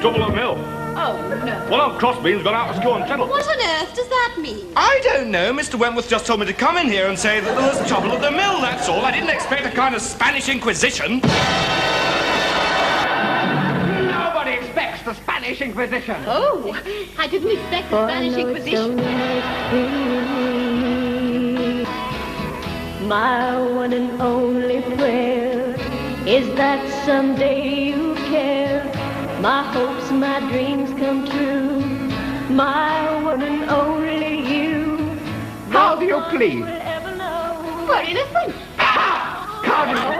Trouble at mill. Oh, no. Well, old Crossbeam's gone out to school and settle. What on earth does that mean? I don't know. Mr. Wentworth just told me to come in here and say that there was trouble at the mill, that's all. I didn't expect a kind of Spanish Inquisition. Nobody expects the Spanish Inquisition. Oh, I didn't expect the Spanish Inquisition. My one and only prayer is that someday you care. My hopes, my dreams come true. My one and only you. How do you plead? We're innocent. Cardinal!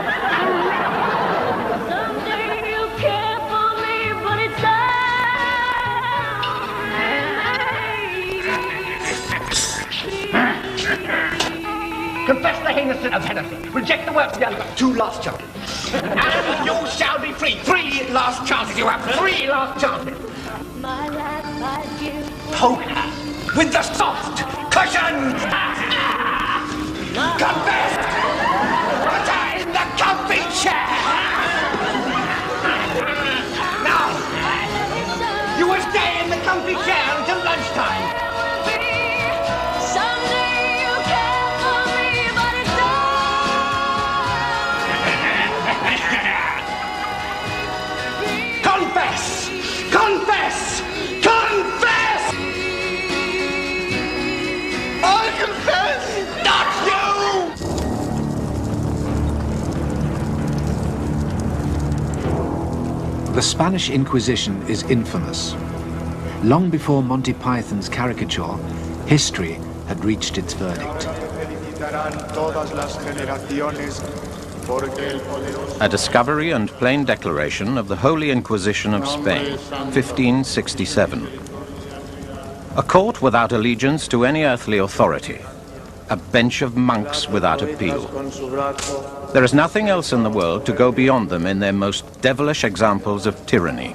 Someday you'll care for me, but it's Confess the heinous sin of heresy. Reject the works of the other. 2 last chances. And you shall be free. 3 last chances you have. 3 last chances. my life I give. Poke her with the soft cushions. Confess. Put her in the comfy chair. Now, you will stay in the comfy chair until lunchtime. Confess! Confess! I confess! Not you! The Spanish Inquisition is infamous. Long before Monty Python's caricature, history had reached its verdict. A discovery and plain declaration of the Holy Inquisition of Spain, 1567. A court without allegiance to any earthly authority. A bench of monks without appeal. There is nothing else in the world to go beyond them in their most devilish examples of tyranny.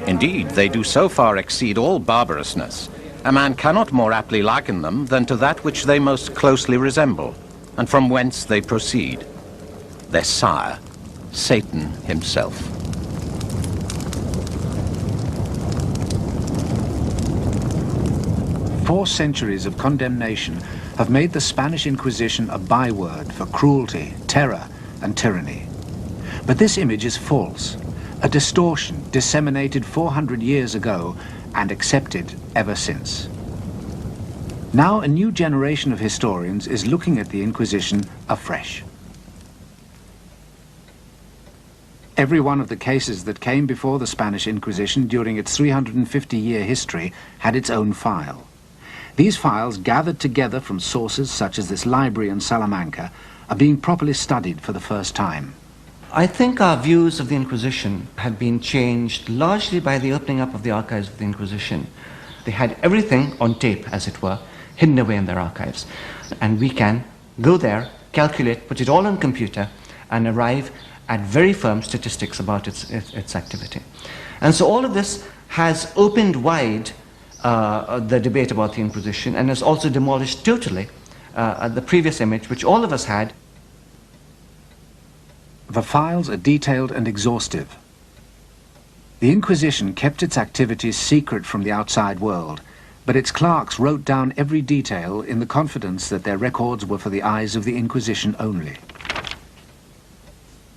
Indeed, they do so far exceed all barbarousness, a man cannot more aptly liken them than to that which they most closely resemble, and from whence they proceed, their sire, Satan himself. Four centuries of condemnation have made the Spanish Inquisition a byword for cruelty, terror, and tyranny. But this image is false, a distortion disseminated 400 years ago and accepted ever since. Now a new generation of historians is looking at the Inquisition afresh. Every one of the cases that came before the Spanish Inquisition during its 350-year history had its own file. These files, gathered together from sources such as this library in Salamanca, are being properly studied for the first time. I think our views of the Inquisition had been changed largely by the opening up of the archives of the Inquisition. They had everything on tape, as it were, hidden away in their archives. And we can go there, calculate, put it all on computer, and arrive at very firm statistics about its activity. And so all of this has opened wide the debate about the Inquisition and has also demolished totally the previous image, which all of us had. The files are detailed and exhaustive. The Inquisition kept its activities secret from the outside world, but its clerks wrote down every detail in the confidence that their records were for the eyes of the Inquisition only.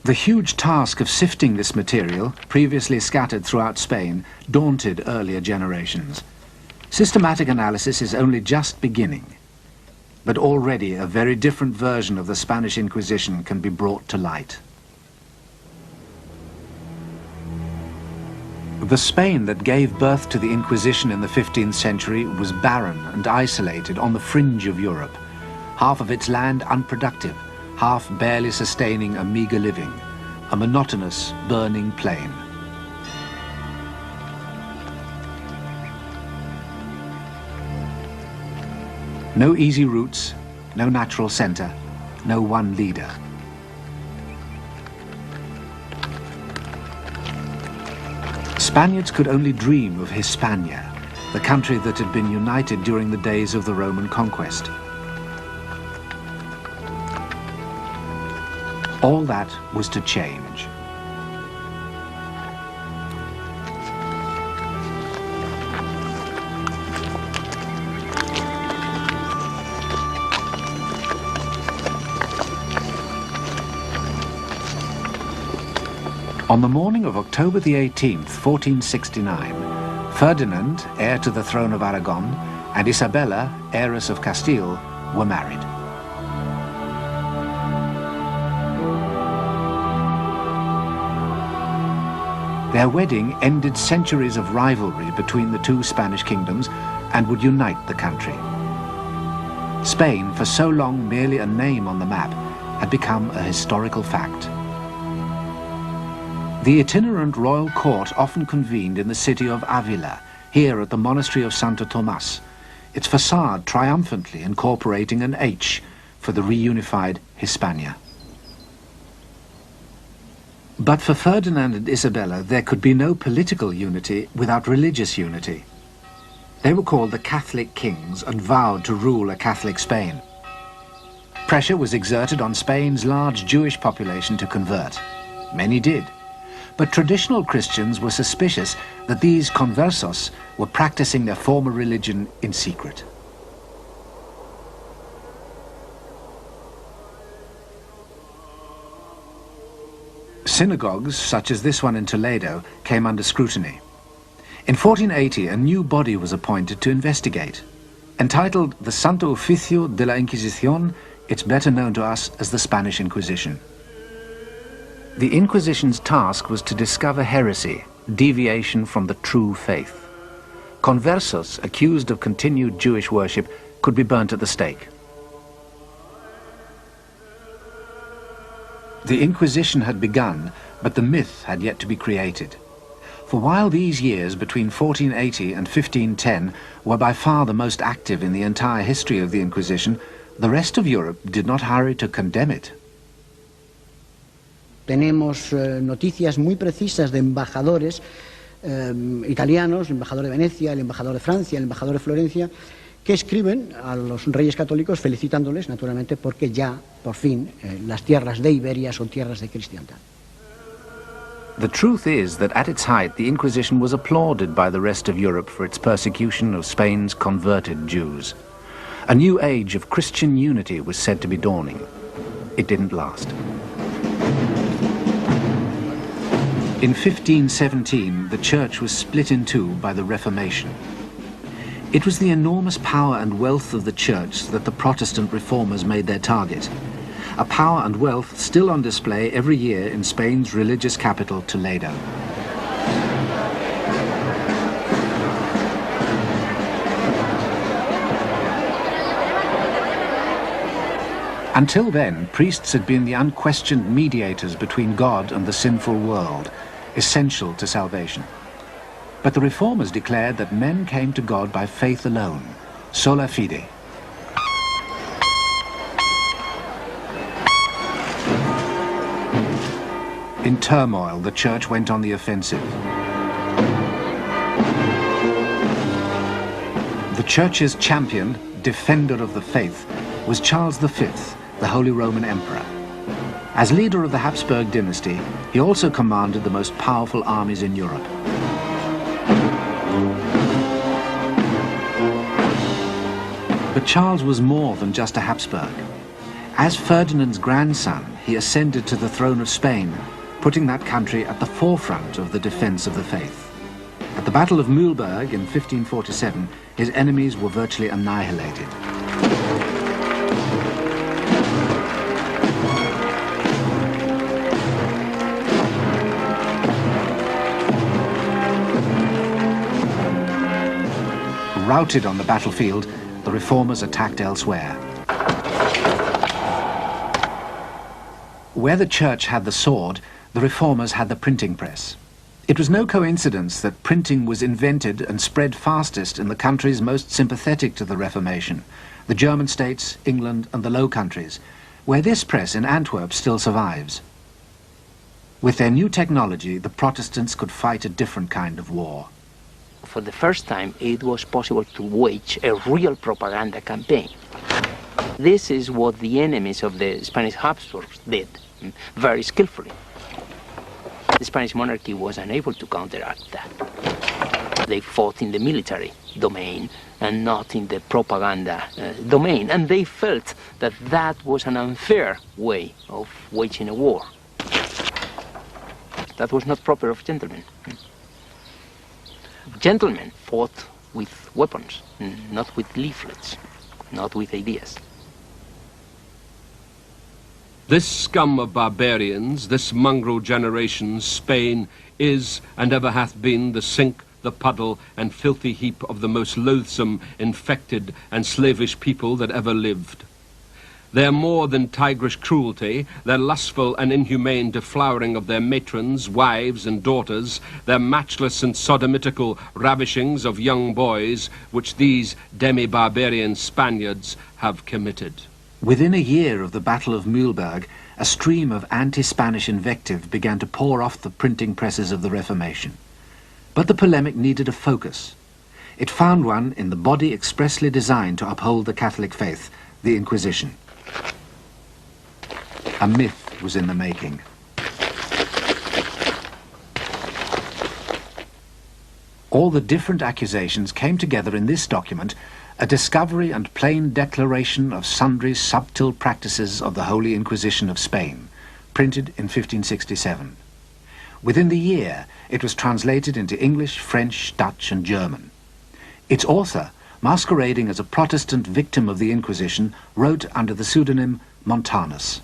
The huge task of sifting this material, previously scattered throughout Spain, daunted earlier generations. Systematic analysis is only just beginning, but already a very different version of the Spanish Inquisition can be brought to light. The Spain that gave birth to the Inquisition in the 15th century was barren and isolated on the fringe of Europe, half of its land unproductive, half barely sustaining a meager living, a monotonous, burning plain. No easy routes, no natural center, no one leader. Spaniards could only dream of Hispania, the country that had been united during the days of the Roman conquest. All that was to change. On the morning of October the 18th, 1469, Ferdinand, heir to the throne of Aragon, and Isabella, heiress of Castile, were married. Their wedding ended centuries of rivalry between the two Spanish kingdoms and would unite the country. Spain, for so long merely a name on the map, had become a historical fact. The itinerant royal court often convened in the city of Avila, here at the monastery of Santo Tomas, its facade triumphantly incorporating an H for the reunified Hispania. But for Ferdinand and Isabella, there could be no political unity without religious unity. They were called the Catholic kings and vowed to rule a Catholic Spain. Pressure was exerted on Spain's large Jewish population to convert. Many did. But traditional Christians were suspicious that these conversos were practicing their former religion in secret. Synagogues, such as this one in Toledo, came under scrutiny. In 1480, a new body was appointed to investigate. Entitled the Santo Oficio de la Inquisición, it's better known to us as the Spanish Inquisition. The Inquisition's task was to discover heresy, deviation from the true faith. Conversos accused of continued Jewish worship could be burnt at the stake. The Inquisition had begun, but the myth had yet to be created. For while these years between 1480 and 1510 were by far the most active in the entire history of the Inquisition, the rest of Europe did not hurry to condemn it. Tenemos noticias muy precisas de embajadores italianos, el embajador de Venecia, el embajador de Francia, el embajador de Florencia, que escriben a los reyes católicos felicitándoles, naturalmente, porque ya, por fin, las tierras de Iberia son tierras de cristiandad. The truth is that at its height, the Inquisition was applauded by the rest of Europe for its persecution of Spain's converted Jews. A new age of Christian unity was said to be dawning. It didn't last. In 1517, the Church was split in two by the Reformation. It was the enormous power and wealth of the Church that the Protestant reformers made their target. A power and wealth still on display every year in Spain's religious capital, Toledo. Until then, priests had been the unquestioned mediators between God and the sinful world, essential to salvation. But the reformers declared that men came to God by faith alone, sola fide. In turmoil, the Church went on the offensive. The Church's champion, defender of the faith, was Charles V, the Holy Roman Emperor. As leader of the Habsburg dynasty, he also commanded the most powerful armies in Europe. But Charles was more than just a Habsburg. As Ferdinand's grandson, he ascended to the throne of Spain, putting that country at the forefront of the defense of the faith. At the Battle of Mühlberg in 1547, his enemies were virtually annihilated. Routed on the battlefield, the reformers attacked elsewhere. Where the Church had the sword, the reformers had the printing press. It was no coincidence that printing was invented and spread fastest in the countries most sympathetic to the Reformation, the German states, England, and the Low Countries, where this press in Antwerp still survives. With their new technology, the Protestants could fight a different kind of war. For the first time, it was possible to wage a real propaganda campaign. This is what the enemies of the Spanish Habsburgs did, very skillfully. The Spanish monarchy was unable to counteract that. They fought in the military domain and not in the propaganda domain, and they felt that that was an unfair way of waging a war. That was not proper of gentlemen. Gentlemen fought with weapons, not with leaflets, not with ideas. This scum of barbarians, this mongrel generation, Spain, is and ever hath been the sink, the puddle, and filthy heap of the most loathsome, infected, and slavish people that ever lived. Their more than tigerish cruelty, their lustful and inhumane deflowering of their matrons, wives, and daughters, their matchless and sodomitical ravishings of young boys, which these demi-barbarian Spaniards have committed. Within a year of the Battle of Mühlberg, a stream of anti-Spanish invective began to pour off the printing presses of the Reformation. But the polemic needed a focus. It found one in the body expressly designed to uphold the Catholic faith, the Inquisition. A myth was in the making. All the different accusations came together in this document, a discovery and plain declaration of sundry subtle practices of the Holy Inquisition of Spain, printed in 1567. Within the year, it was translated into English, French, Dutch, and German. Its author, masquerading as a Protestant victim of the Inquisition, wrote under the pseudonym Montanus.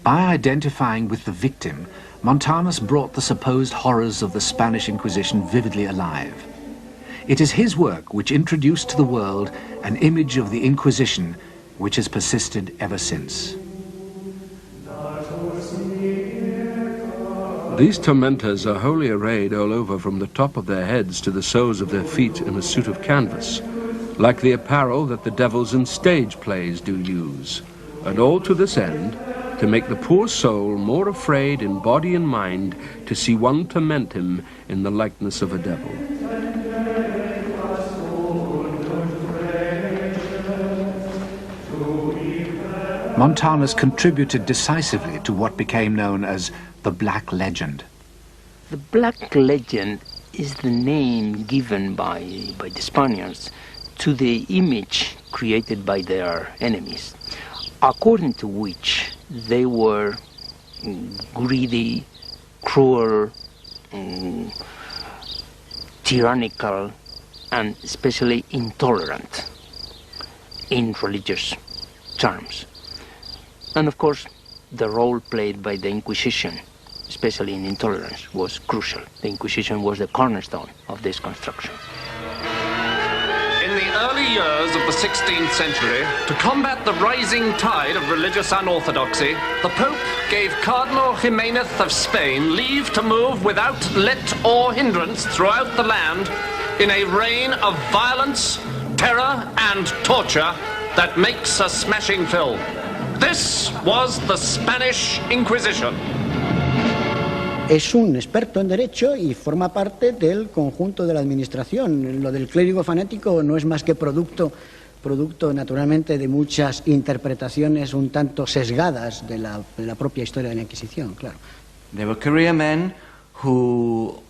By identifying with the victim, Montanus brought the supposed horrors of the Spanish Inquisition vividly alive. It is his work which introduced to the world an image of the Inquisition which has persisted ever since. These tormentors are wholly arrayed all over from the top of their heads to the soles of their feet in a suit of canvas, like the apparel that the devils in stage plays do use, and all to this end, to make the poor soul more afraid in body and mind to see one torment him in the likeness of a devil. Montanus contributed decisively to what became known as the Black Legend. The Black Legend is the name given by the Spaniards to the image created by their enemies, according to which they were greedy, cruel, tyrannical, and especially intolerant in religious terms. And of course, the role played by the Inquisition, especially in intolerance, was crucial. The Inquisition was the cornerstone of this construction. In the early years of the 16th century, to combat the rising tide of religious unorthodoxy, the Pope gave Cardinal Jimenez of Spain leave to move without let or hindrance throughout the land in a reign of violence, terror, and torture that makes a smashing film. This was the Spanish Inquisition. Es un experto en derecho y forma parte del conjunto de la administración. Lo del clérigo fanático no es más que producto naturalmente de muchas interpretaciones un tanto sesgadas de la propia historia de la Inquisición, claro. There were career men who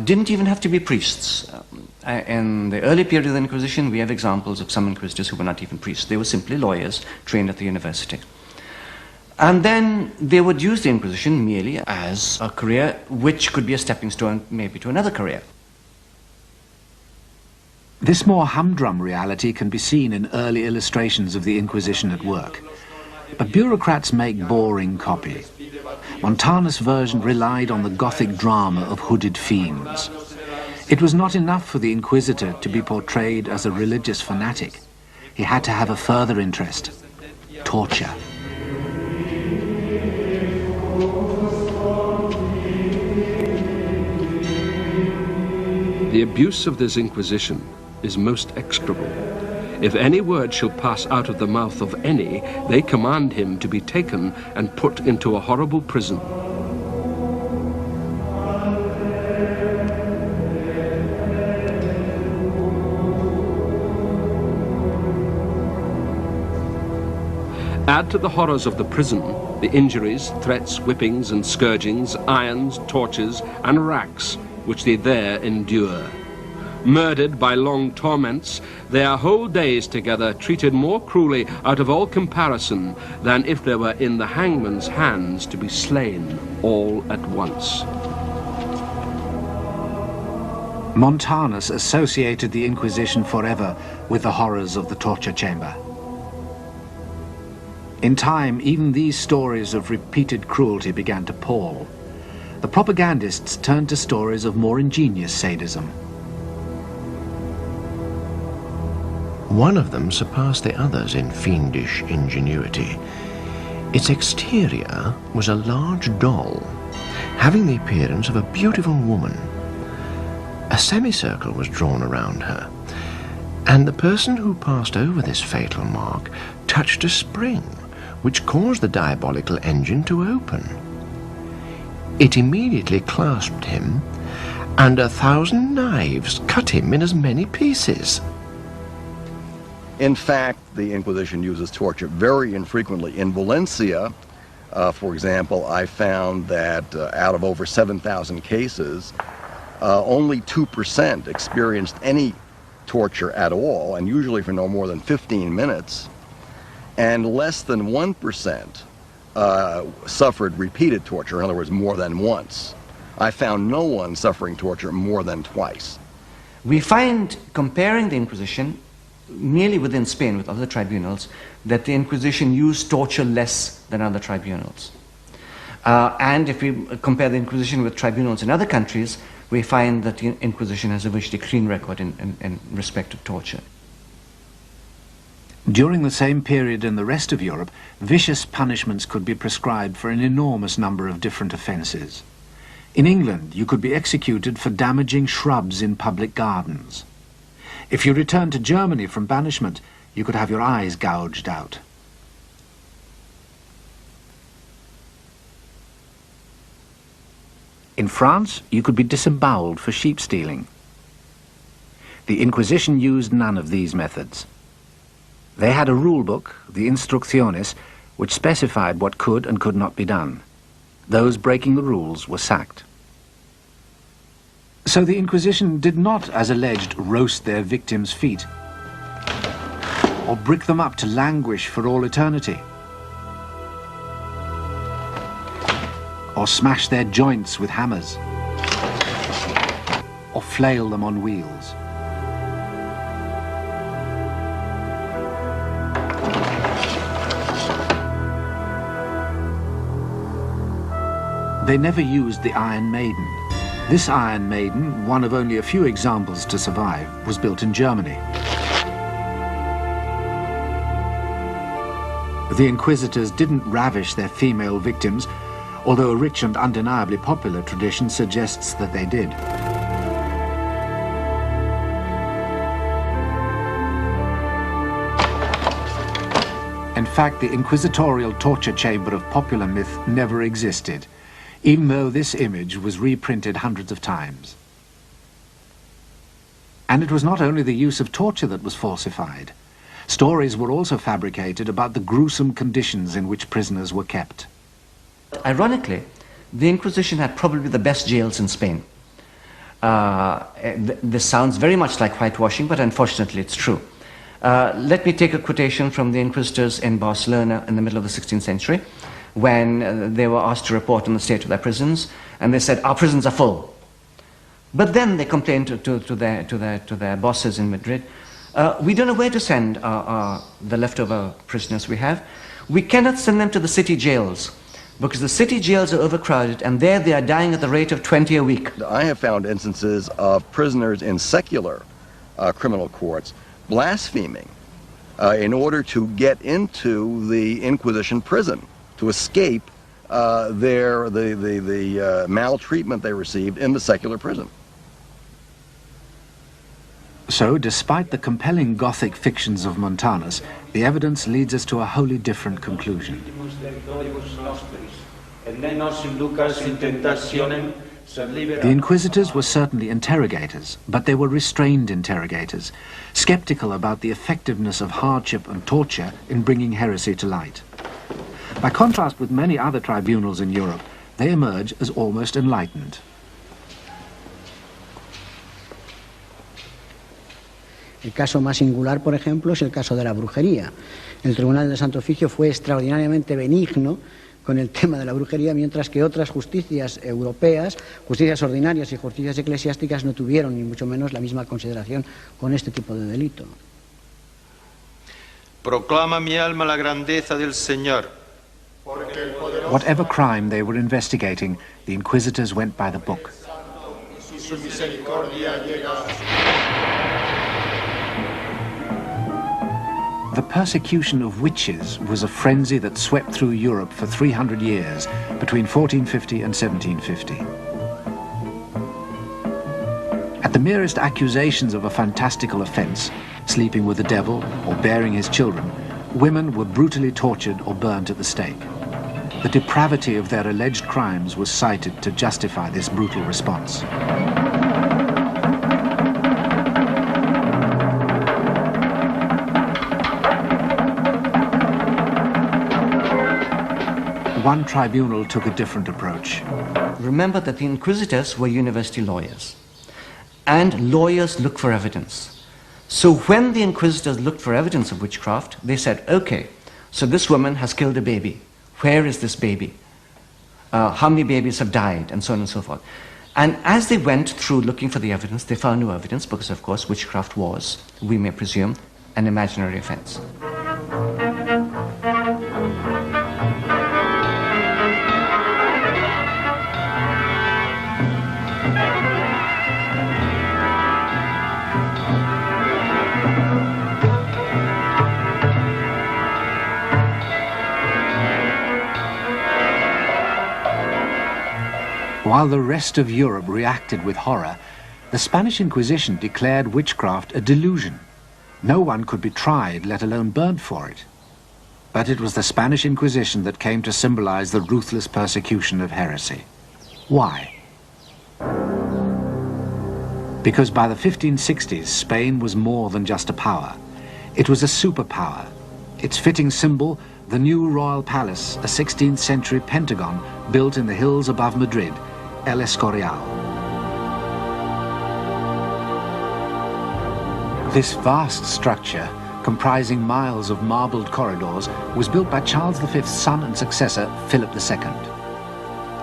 didn't even have to be priests. In the early period of the Inquisition, we have examples of some inquisitors who were not even priests. They were simply lawyers trained at the university. And then they would use the Inquisition merely as a career which could be a stepping stone maybe to another career. This more humdrum reality can be seen in early illustrations of the Inquisition at work. But bureaucrats make boring copy. Montanus' version relied on the Gothic drama of hooded fiends. It was not enough for the Inquisitor to be portrayed as a religious fanatic. He had to have a further interest: torture. The abuse of this Inquisition is most execrable. If any word shall pass out of the mouth of any, they command him to be taken and put into a horrible prison. Add to the horrors of the prison the injuries, threats, whippings and scourgings, irons, tortures and racks which they there endure. Murdered by long torments, their whole days together treated more cruelly out of all comparison than if they were in the hangman's hands to be slain all at once. Montanus associated the Inquisition forever with the horrors of the torture chamber. In time, even these stories of repeated cruelty began to pall. The propagandists turned to stories of more ingenious sadism. One of them surpassed the others in fiendish ingenuity. Its exterior was a large doll, having the appearance of a beautiful woman. A semicircle was drawn around her, and the person who passed over this fatal mark touched a spring, which caused the diabolical engine to open. It immediately clasped him, and 1,000 knives cut him in as many pieces. In fact, the Inquisition uses torture very infrequently. In Valencia, for example, I found that out of over 7,000 cases, only 2% experienced any torture at all, and usually for no more than 15 minutes, and less than 1% suffered repeated torture, in other words, more than once. I found no one suffering torture more than twice. We find, comparing the Inquisition, merely within Spain with other tribunals, that the Inquisition used torture less than other tribunals. And if we compare the Inquisition with tribunals in other countries, we find that the Inquisition has a virtually clean record in respect of torture. During the same period in the rest of Europe, vicious punishments could be prescribed for an enormous number of different offences. In England, you could be executed for damaging shrubs in public gardens. If you returned to Germany from banishment, you could have your eyes gouged out. In France, you could be disemboweled for sheep stealing. The Inquisition used none of these methods. They had a rule book, the Instrucciones, which specified what could and could not be done. Those breaking the rules were sacked. So the Inquisition did not, as alleged, roast their victims' feet, or brick them up to languish for all eternity, or smash their joints with hammers, or flail them on wheels. They never used the Iron Maiden. This Iron Maiden, one of only a few examples to survive, was built in Germany. The Inquisitors didn't ravish their female victims, although a rich and undeniably popular tradition suggests that they did. In fact, the inquisitorial torture chamber of popular myth never existed, even though this image was reprinted hundreds of times. And it was not only the use of torture that was falsified. Stories were also fabricated about the gruesome conditions in which prisoners were kept. Ironically, the Inquisition had probably the best jails in Spain. This sounds very much like whitewashing, but unfortunately it's true. Let me take a quotation from the Inquisitors in Barcelona in the middle of the 16th century, when they were asked to report on the state of their prisons, and they said, "Our prisons are full." But then they complained to their bosses in Madrid, "We don't know where to send the leftover prisoners we have. We cannot send them to the city jails, because the city jails are overcrowded, and there they are dying at the rate of 20 a week." I have found instances of prisoners in secular criminal courts blaspheming in order to get into the Inquisition prison, to escape the maltreatment they received in the secular prison. So, despite the compelling Gothic fictions of Montanus, the evidence leads us to a wholly different conclusion. The Inquisitors were certainly interrogators, but they were restrained interrogators, skeptical about the effectiveness of hardship and torture in bringing heresy to light. By contrast with many other tribunals in Europe, they emerge as almost enlightened. El caso más singular, por ejemplo, es el caso de la brujería. El Tribunal de Santo Oficio fue extraordinariamente benigno con el tema de la brujería, mientras que otras justicias europeas, justicias ordinarias y justicias eclesiásticas, no tuvieron ni mucho menos la misma consideración con este tipo de delito. Proclama mi alma la grandeza del Señor. Whatever crime they were investigating, the inquisitors went by the book. The persecution of witches was a frenzy that swept through Europe for 300 years, between 1450 and 1750. At the merest accusations of a fantastical offense, sleeping with the devil or bearing his children, women were brutally tortured or burnt at the stake. The depravity of their alleged crimes was cited to justify this brutal response. One tribunal took a different approach. Remember that the inquisitors were university lawyers, and lawyers look for evidence. So when the inquisitors looked for evidence of witchcraft, they said, okay, so this woman has killed a baby. Where is this baby? How many babies have died? And so on and so forth. And as they went through looking for the evidence, they found no evidence because, of course, witchcraft was, we may presume, an imaginary offense. While the rest of Europe reacted with horror, the Spanish Inquisition declared witchcraft a delusion. No one could be tried, let alone burnt for it. But it was the Spanish Inquisition that came to symbolize the ruthless persecution of heresy. Why? Because by the 1560s, Spain was more than just a power. It was a superpower. Its fitting symbol, the new royal palace, a 16th century pentagon built in the hills above Madrid, El Escorial. This vast structure, comprising miles of marbled corridors, was built by Charles V's son and successor, Philip II.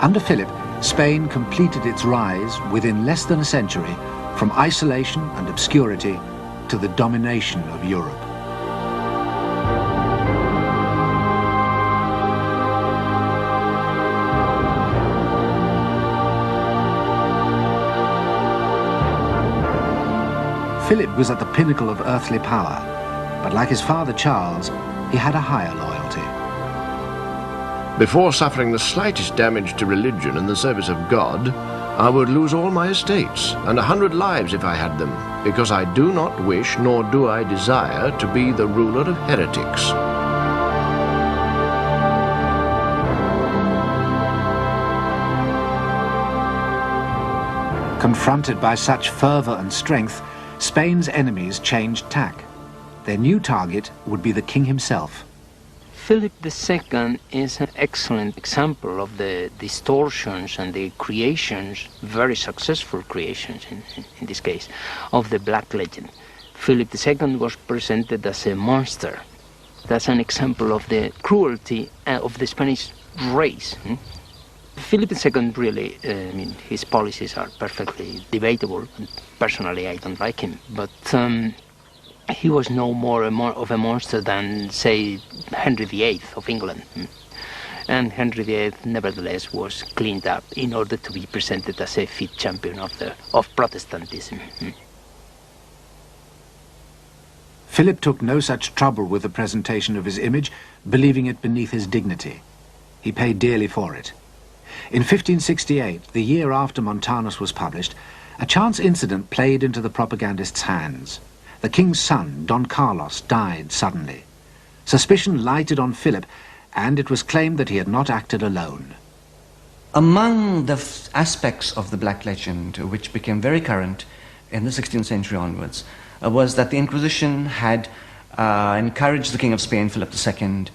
Under Philip, Spain completed its rise within less than a century from isolation and obscurity to the domination of Europe. Philip was at the pinnacle of earthly power, but like his father Charles, he had a higher loyalty. Before suffering the slightest damage to religion and the service of God, I would lose all my estates and 100 lives if I had them, because I do not wish nor do I desire to be the ruler of heretics. Confronted by such fervor and strength, Spain's enemies changed tack. Their new target would be the king himself. Philip II is an excellent example of the distortions and the creations, very successful creations in this case, of the Black Legend. Philip II was presented as a monster. That's an example of the cruelty of the Spanish race. Philip II really, his policies are perfectly debatable. Personally, I don't like him, but he was no more of a monster than, say, Henry VIII of England. And Henry VIII, nevertheless, was cleaned up in order to be presented as a fit champion of Protestantism. Philip took no such trouble with the presentation of his image, believing it beneath his dignity. He paid dearly for it. In 1568, the year after Montanus was published, a chance incident played into the propagandist's hands. The king's son, Don Carlos, died suddenly. Suspicion lighted on Philip, and it was claimed that he had not acted alone. Among the aspects of the Black Legend, which became very current in the 16th century onwards, was that the Inquisition had encouraged the King of Spain, Philip II,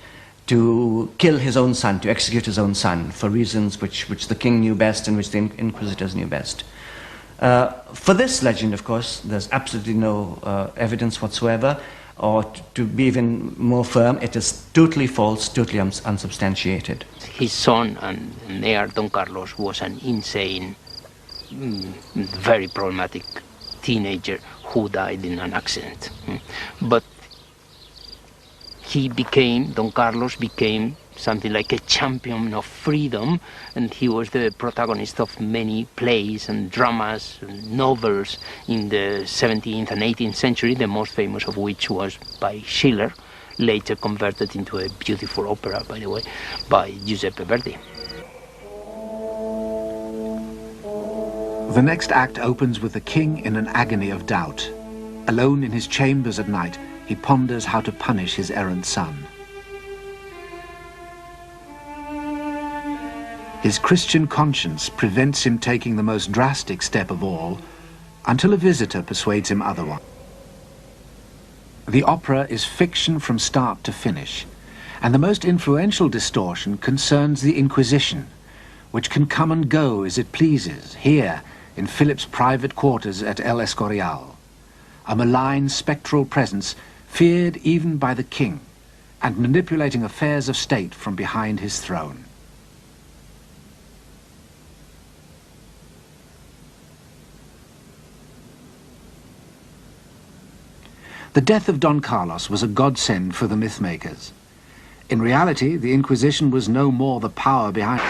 to kill his own son, to execute his own son, for reasons which the king knew best and which the inquisitors knew best. For this legend, of course, there's absolutely no evidence whatsoever, or to be even more firm, it is totally false, totally unsubstantiated. His son and heir, Don Carlos, was an insane, very problematic teenager who died in an accident. But Don Carlos became something like a champion of freedom, and he was the protagonist of many plays and dramas and novels in the 17th and 18th century, the most famous of which was by Schiller, later converted into a beautiful opera, by the way, by Giuseppe Verdi. The next act opens with the king in an agony of doubt. Alone in his chambers at night, he ponders how to punish his errant son. His Christian conscience prevents him taking the most drastic step of all, until a visitor persuades him otherwise. The opera is fiction from start to finish, and the most influential distortion concerns the Inquisition, which can come and go as it pleases here in Philip's private quarters at El Escorial, a malign spectral presence feared even by the king, and manipulating affairs of state from behind his throne. The death of Don Carlos was a godsend for the mythmakers. In reality, the Inquisition was no more the power behind it.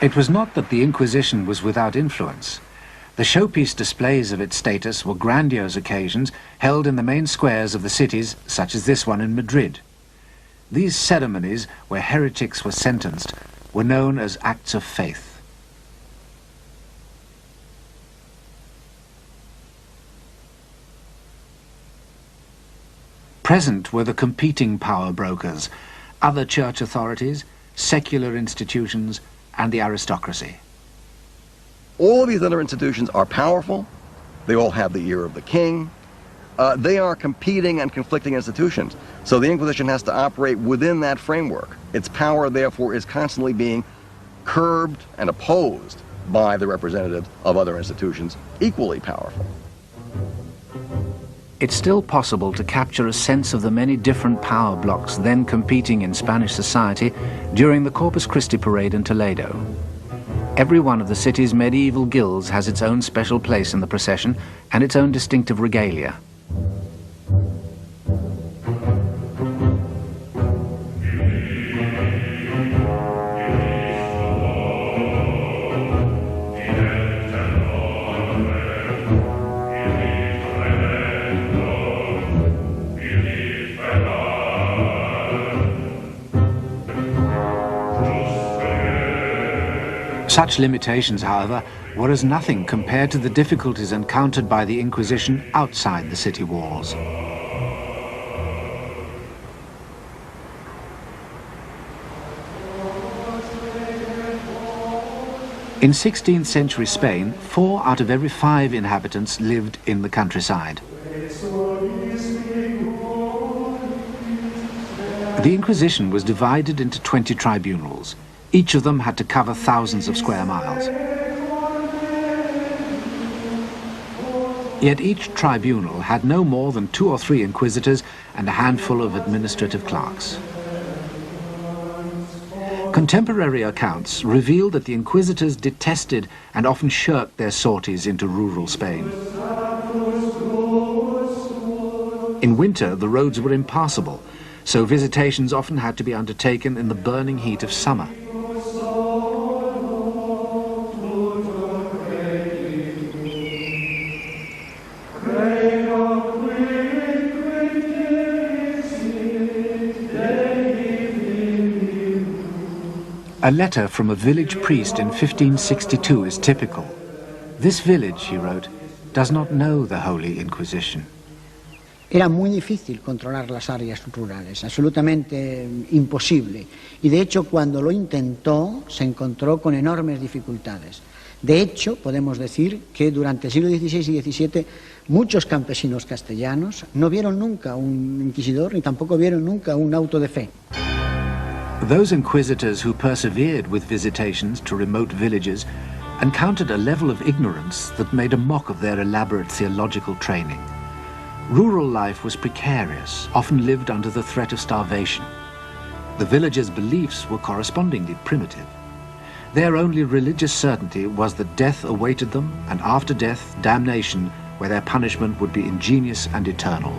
It was not that the Inquisition was without influence. The showpiece displays of its status were grandiose occasions held in the main squares of the cities, such as this one in Madrid. These ceremonies, where heretics were sentenced, were known as acts of faith. Present were the competing power brokers, other church authorities, secular institutions, and the aristocracy. All of these other institutions are powerful. They all have the ear of the king. They are competing and conflicting institutions. So the Inquisition has to operate within that framework. Its power, therefore, is constantly being curbed and opposed by the representatives of other institutions equally powerful. It's still possible to capture a sense of the many different power blocks then competing in Spanish society during the Corpus Christi parade in Toledo. Every one of the city's medieval guilds has its own special place in the procession and its own distinctive regalia. Such limitations, however, were as nothing compared to the difficulties encountered by the Inquisition outside the city walls. In 16th century Spain, 4 out of every 5 inhabitants lived in the countryside. The Inquisition was divided into 20 tribunals. Each of them had to cover thousands of square miles. Yet each tribunal had no more than 2 or 3 inquisitors and a handful of administrative clerks. Contemporary accounts reveal that the inquisitors detested and often shirked their sorties into rural Spain. In winter, the roads were impassable, so visitations often had to be undertaken in the burning heat of summer. A letter from a village priest in 1562 is typical. This village, he wrote, does not know the Holy Inquisition. Era muy difícil controlar las áreas rurales, absolutamente imposible. Y de hecho, cuando lo intentó, se encontró con enormes dificultades. De hecho, podemos decir que durante el siglo XVI y XVII muchos campesinos castellanos no vieron nunca un inquisidor ni tampoco vieron nunca un auto de fe. Those inquisitors who persevered with visitations to remote villages encountered a level of ignorance that made a mock of their elaborate theological training. Rural life was precarious, often lived under the threat of starvation. The villagers' beliefs were correspondingly primitive. Their only religious certainty was that death awaited them, and after death, damnation, where their punishment would be ingenious and eternal.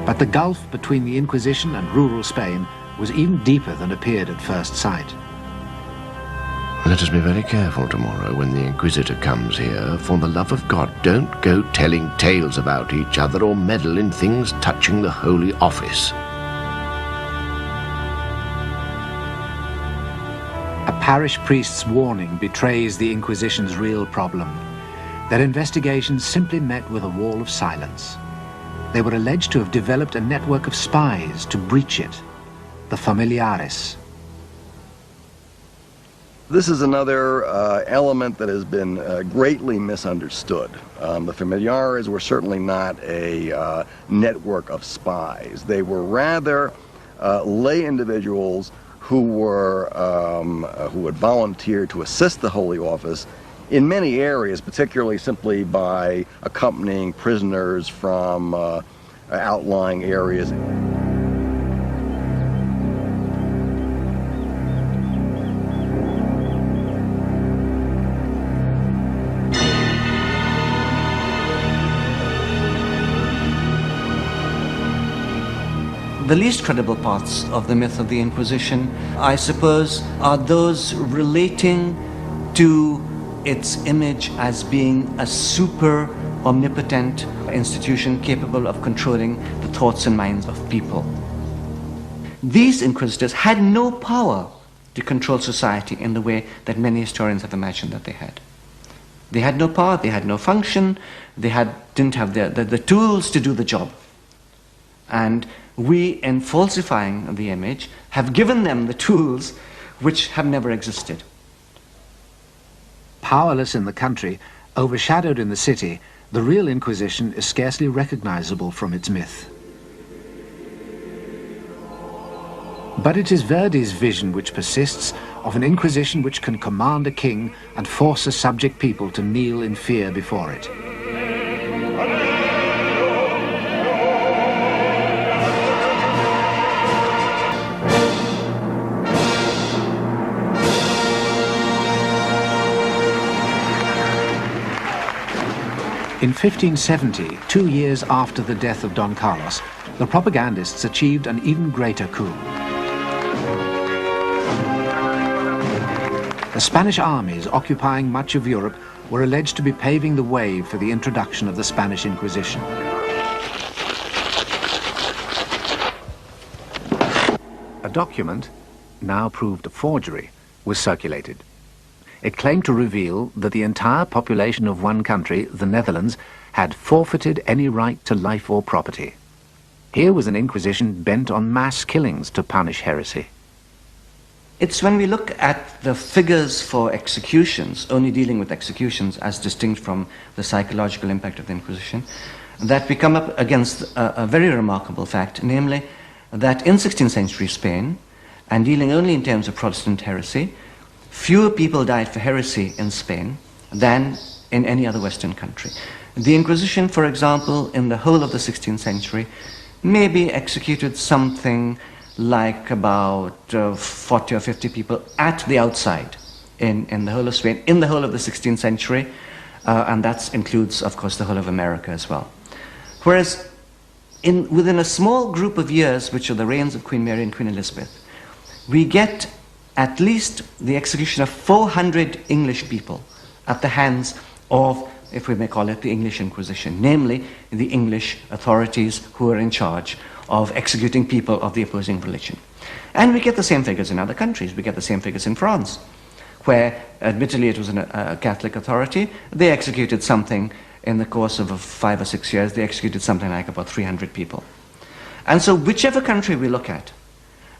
But the gulf between the Inquisition and rural Spain was even deeper than appeared at first sight. Let us be very careful tomorrow when the Inquisitor comes here. For the love of God, don't go telling tales about each other or meddle in things touching the Holy Office. A parish priest's warning betrays the Inquisition's real problem. Their investigations simply met with a wall of silence. They were alleged to have developed a network of spies to breach it, the familiares. This is another element that has been greatly misunderstood. The familiares were certainly not a network of spies. They were rather lay individuals who had volunteered to assist the Holy Office in many areas, particularly simply by accompanying prisoners from outlying areas. The least credible parts of the myth of the Inquisition, I suppose, are those relating to its image as being a super omnipotent institution capable of controlling the thoughts and minds of people. These inquisitors had no power to control society in the way that many historians have imagined that they had. They had no power, they had no function, they didn't have the tools to do the job. And we, in falsifying the image, have given them the tools which have never existed. Powerless in the country, overshadowed in the city, the real Inquisition is scarcely recognizable from its myth. But it is Verdi's vision which persists of an Inquisition which can command a king and force a subject people to kneel in fear before it. In 1570, 2 years after the death of Don Carlos, the propagandists achieved an even greater coup. The Spanish armies occupying much of Europe were alleged to be paving the way for the introduction of the Spanish Inquisition. A document, now proved a forgery, was circulated. It claimed to reveal that the entire population of one country, the Netherlands, had forfeited any right to life or property. Here was an Inquisition bent on mass killings to punish heresy. It's when we look at the figures for executions, only dealing with executions as distinct from the psychological impact of the Inquisition, that we come up against a very remarkable fact, namely that in 16th century Spain, and dealing only in terms of Protestant heresy, fewer people died for heresy in Spain than in any other Western country. The Inquisition, for example, in the whole of the 16th century, maybe executed something like about 40 or 50 people at the outside in the whole of Spain, in the whole of the 16th century, and that includes, of course, the whole of America as well. Whereas within a small group of years, which are the reigns of Queen Mary and Queen Elizabeth, we get at least the execution of 400 English people at the hands of, if we may call it, the English Inquisition, namely the English authorities who are in charge of executing people of the opposing religion. And we get the same figures in other countries. We get the same figures in France, where admittedly it was a Catholic authority. They executed something in the course of 5 or 6 years, they executed something like about 300 people. And so whichever country we look at,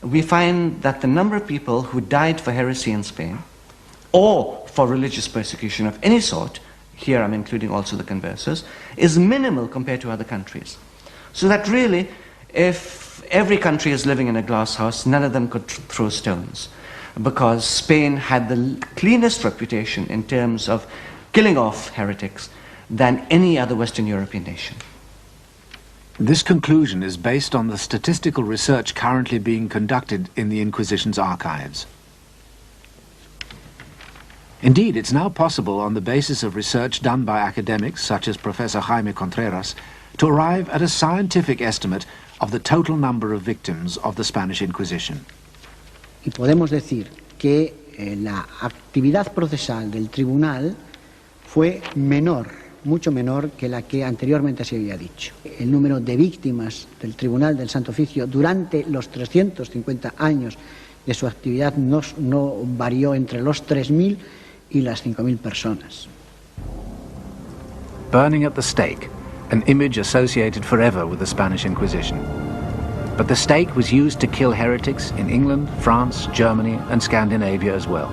we find that the number of people who died for heresy in Spain, or for religious persecution of any sort, here I'm including also the conversos, is minimal compared to other countries. So that really, if every country is living in a glass house, none of them could throw stones, because Spain had the cleanest reputation in terms of killing off heretics than any other Western European nation. This conclusion is based on the statistical research currently being conducted in the Inquisition's archives. Indeed, it's now possible, on the basis of research done by academics such as Professor Jaime Contreras, to arrive at a scientific estimate of the total number of victims of the Spanish Inquisition. Y podemos decir que la actividad procesal del tribunal fue menor, mucho menor que la que anteriormente se había dicho. El número de víctimas del Tribunal del Santo Oficio durante los 350 años de su actividad no varió entre los 3.000 y las 5.000 personas. Burning at the stake, an image associated forever with the Spanish Inquisition. But the stake was used to kill heretics in England, France, Germany, and Scandinavia as well.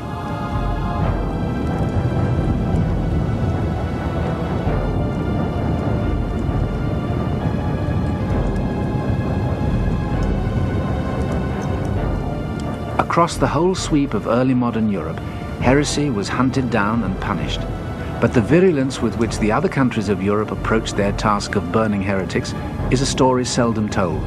Across the whole sweep of early modern Europe, heresy was hunted down and punished. But the virulence with which the other countries of Europe approached their task of burning heretics is a story seldom told.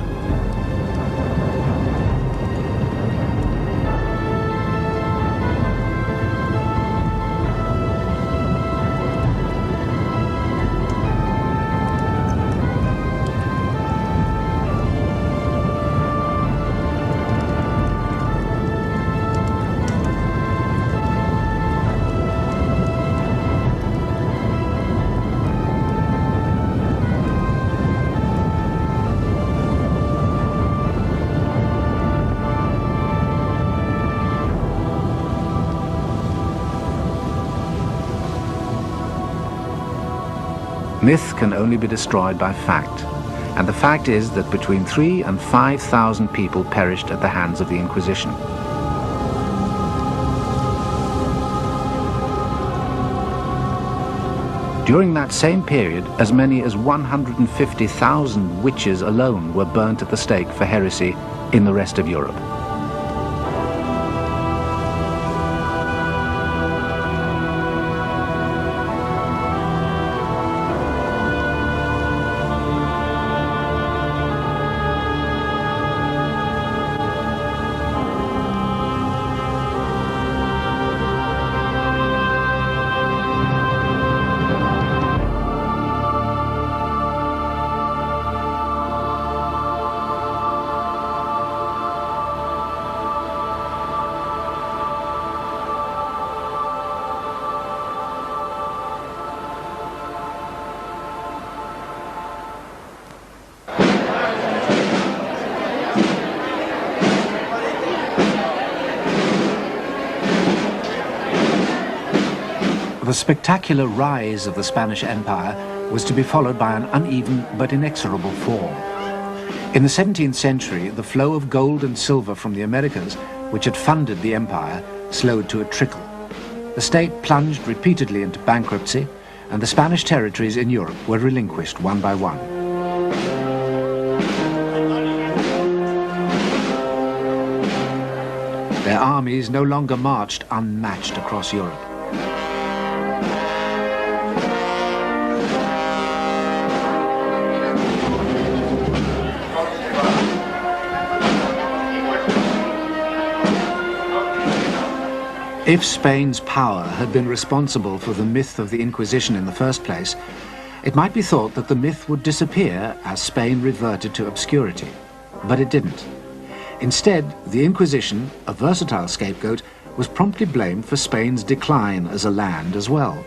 Myth can only be destroyed by fact, and the fact is that between 3,000 and 5,000 people perished at the hands of the Inquisition. During that same period, as many as 150,000 witches alone were burnt at the stake for heresy in the rest of Europe. The spectacular rise of the Spanish Empire was to be followed by an uneven but inexorable fall. In the 17th century, the flow of gold and silver from the Americas, which had funded the empire, slowed to a trickle. The state plunged repeatedly into bankruptcy, and the Spanish territories in Europe were relinquished one by one. Their armies no longer marched unmatched across Europe. If Spain's power had been responsible for the myth of the Inquisition in the first place, it might be thought that the myth would disappear as Spain reverted to obscurity. But it didn't. Instead, the Inquisition, a versatile scapegoat, was promptly blamed for Spain's decline as a land as well.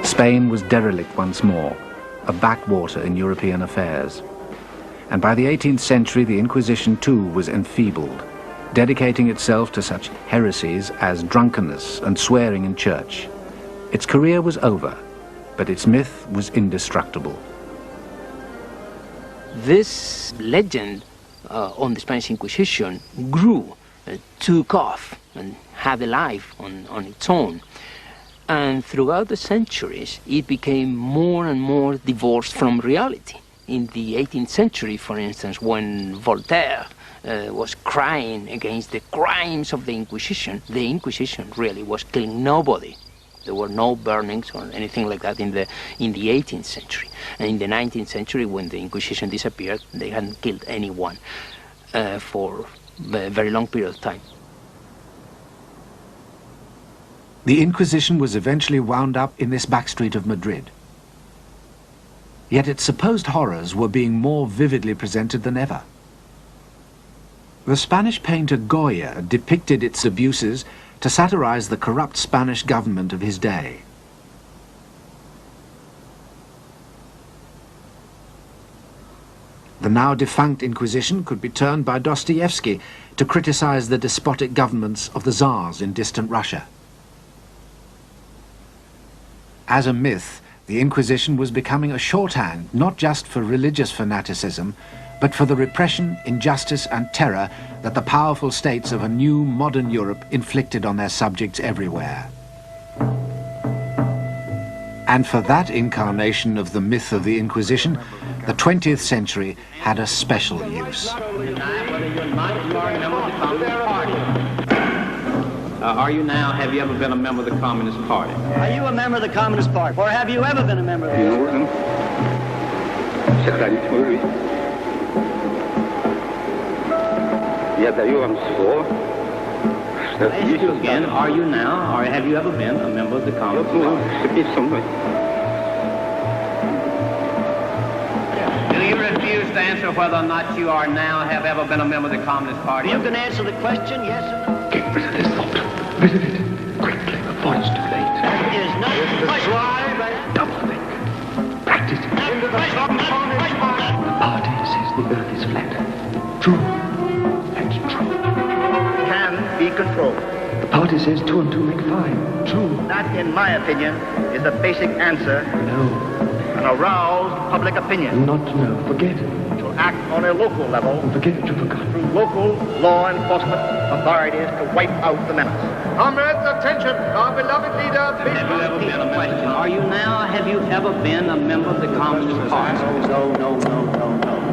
Spain was derelict once more, a backwater in European affairs. And by the 18th century, the Inquisition too was enfeebled, dedicating itself to such heresies as drunkenness and swearing in church. Its career was over, but its myth was indestructible. This legend on the Spanish Inquisition grew, took off, and had a life on its own. And throughout the centuries, it became more and more divorced from reality. In the 18th century, for instance, when Voltaire was crying against the crimes of the Inquisition really was killing nobody. There were no burnings or anything like that in the 18th century. And in the 19th century, when the Inquisition disappeared, they hadn't killed anyone for a very long period of time. The Inquisition was eventually wound up in this backstreet of Madrid. Yet its supposed horrors were being more vividly presented than ever. The Spanish painter Goya depicted its abuses to satirize the corrupt Spanish government of his day. The now defunct Inquisition could be turned by Dostoevsky to criticize the despotic governments of the Tsars in distant Russia. As a myth, the Inquisition was becoming a shorthand not just for religious fanaticism, but for the repression, injustice and terror that the powerful states of a new modern Europe inflicted on their subjects everywhere. And for that incarnation of the myth of the Inquisition, the 20th century had a special use. Have you ever been a member of the Communist Party? Are you a member of the Communist Party? Or have you ever been a member of the Communist I ask you again, are you now, or have you ever been a member of the Communist Party? Do you refuse to answer whether or not you are now, have ever been a member of the Communist Party? You can answer the question, yes or no. Get rid of this thought. Rid of it. Quickly, before it's too late. That is not the question. Double think. Practice it. The party says the earth is flat. True. That's true. Can be controlled. The party says 2 and 2 make 5. True. That, in my opinion, is the basic answer. No. An aroused public opinion. Not no. Forget it. To act on a local level. Forget it, you forgot. Through local law enforcement authorities to wipe out the menace. Comrades, attention! Our beloved leader, Have you ever been a member? Are you now, have you ever been a member of the Communist Party? No.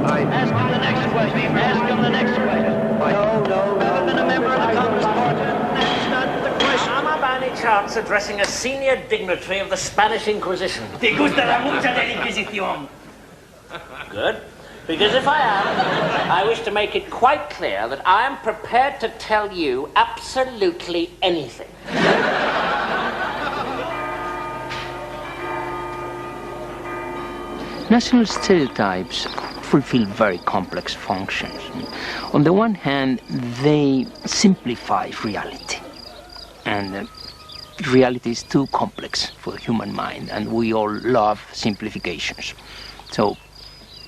Ask him the next question. Ask him the next question. No. Ever been a member of the Communist Party? That's not the question. Am I by any chance addressing a senior dignitary of the Spanish Inquisition? Te gusta la mucha de la Inquisición. Good. Because if I am, I wish to make it quite clear that I am prepared to tell you absolutely anything. National stereotypes fulfill very complex functions. On the one hand, they simplify reality. And reality is too complex for the human mind, and we all love simplifications. So,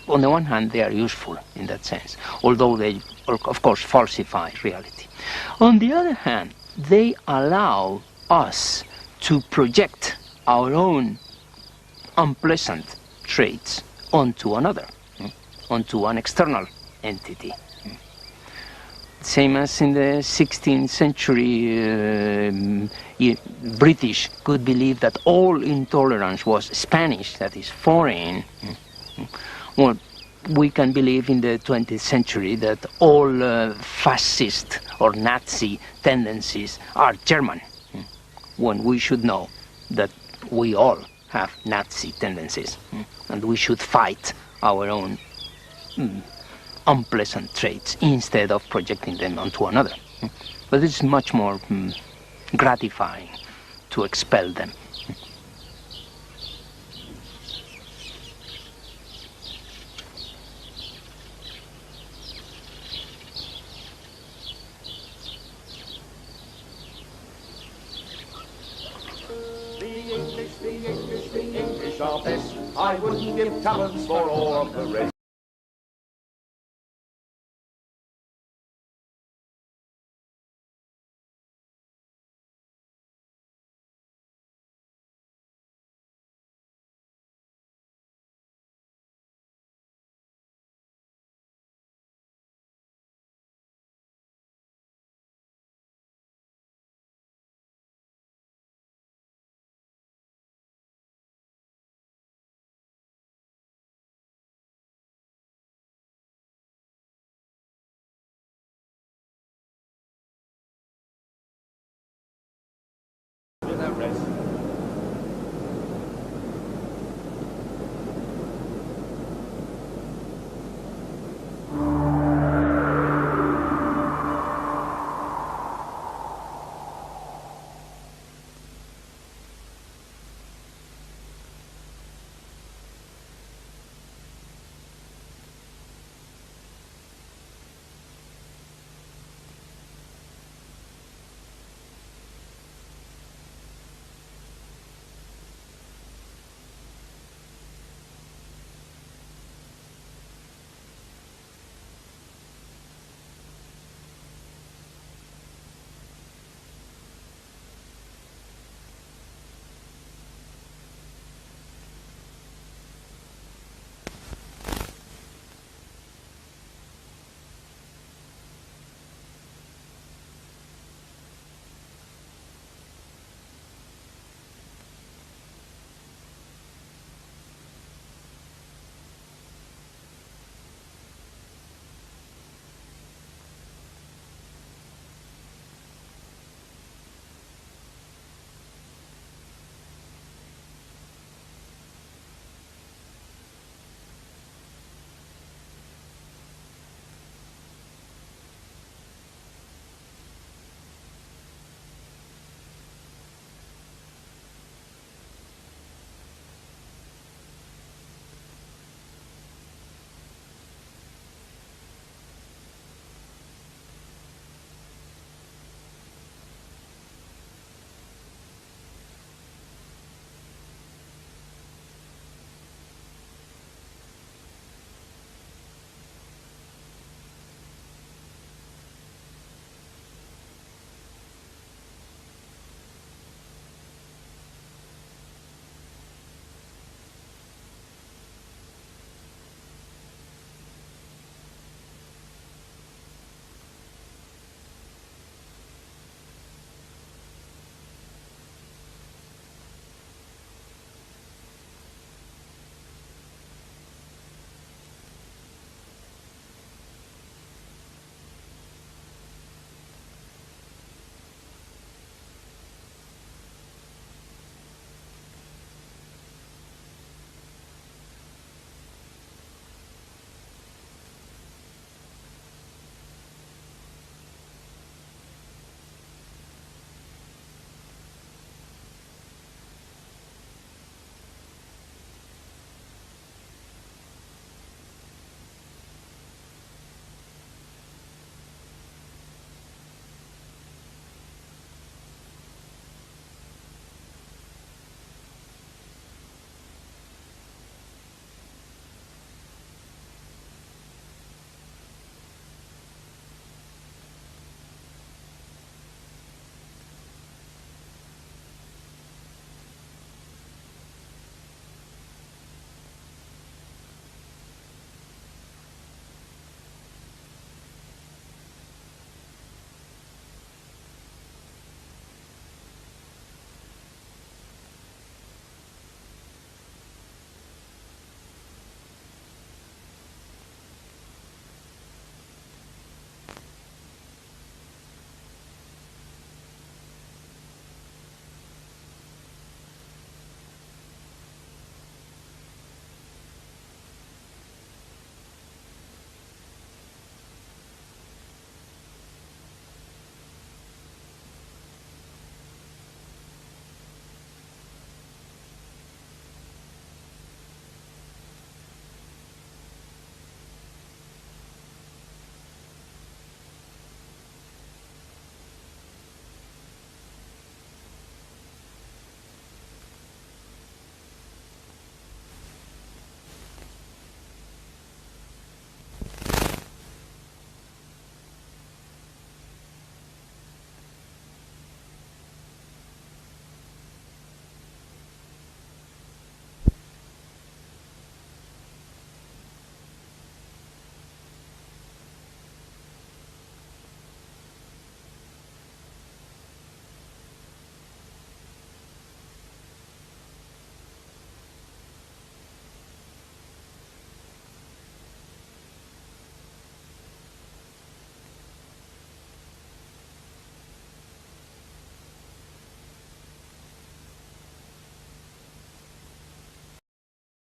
on the one hand, they are useful in that sense, although they, of course, falsify reality. On the other hand, they allow us to project our own unpleasant traits onto another, onto an external entity. Same as in the 16th century, British could believe that all intolerance was Spanish, that is foreign. Well, we can believe in the 20th century that all fascist or Nazi tendencies are German, when we should know that we all have Nazi tendencies, and we should fight our own unpleasant traits instead of projecting them onto another. But it's much more gratifying to expel them. The English are best. I wouldn't give talents for all of the rest.